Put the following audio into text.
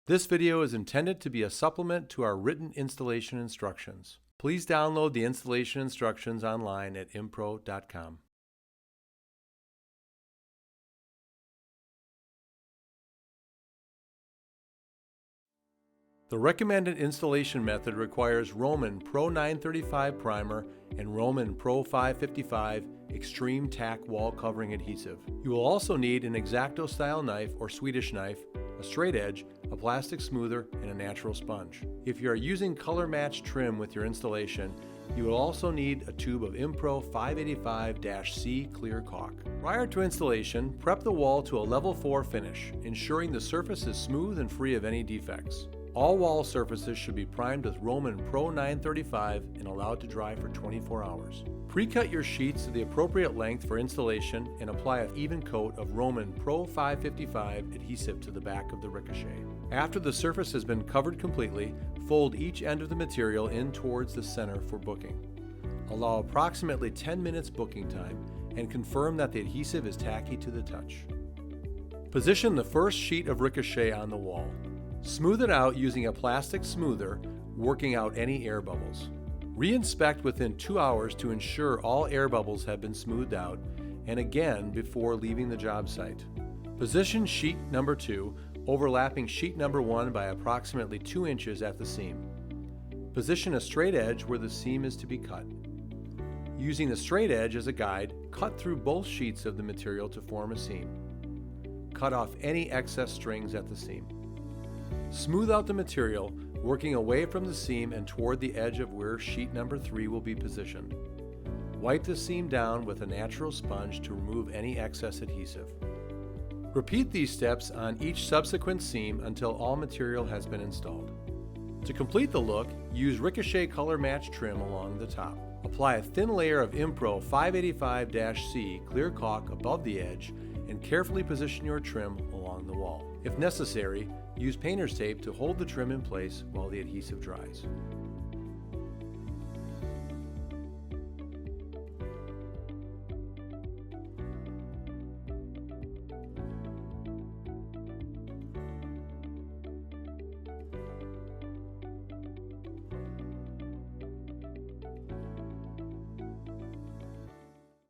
This video is intended to be a supplement to our written installation instructions. Please download the installation instructions online at impro.com. The recommended installation method requires Roman Pro 935 primer and Roman Pro 555 extreme tack wall covering adhesive. You will also need an X-Acto style knife or Swedish knife, a straight edge, a plastic smoother, and a natural sponge. If you are using color match trim with your installation, you will also need a tube of Impro 585-C clear caulk. Prior to installation, prep the wall to a level 4 finish, ensuring the surface is smooth and free of any defects. All wall surfaces should be primed with Roman Pro 935 and allowed to dry for 24 hours. Pre-cut your sheets to the appropriate length for installation and apply an even coat of Roman Pro 555 adhesive to the back of the ricochet. After the surface has been covered completely, fold each end of the material in towards the center for booking. Allow approximately 10 minutes booking time and confirm that the adhesive is tacky to the touch. Position the first sheet of ricochet on the wall. Smooth it out using a plastic smoother, working out any air bubbles. Re-inspect within 2 hours to ensure all air bubbles have been smoothed out, and again before leaving the job site. Position sheet number 2, overlapping sheet number 1 by approximately 2 inches at the seam. Position a straight edge where the seam is to be cut. Using the straight edge as a guide, cut through both sheets of the material to form a seam. Cut off any excess strings at the seam. Smooth out the material, working away from the seam and toward the edge of where sheet number 3 will be positioned. Wipe the seam down with a natural sponge to remove any excess adhesive. Repeat these steps on each subsequent seam until all material has been installed. To complete the look, use Ricochet color match trim along the top. Apply a thin layer of Impro 585-C clear caulk above the edge and carefully position your trim along the wall. If necessary, use painter's tape to hold the trim in place while the adhesive dries.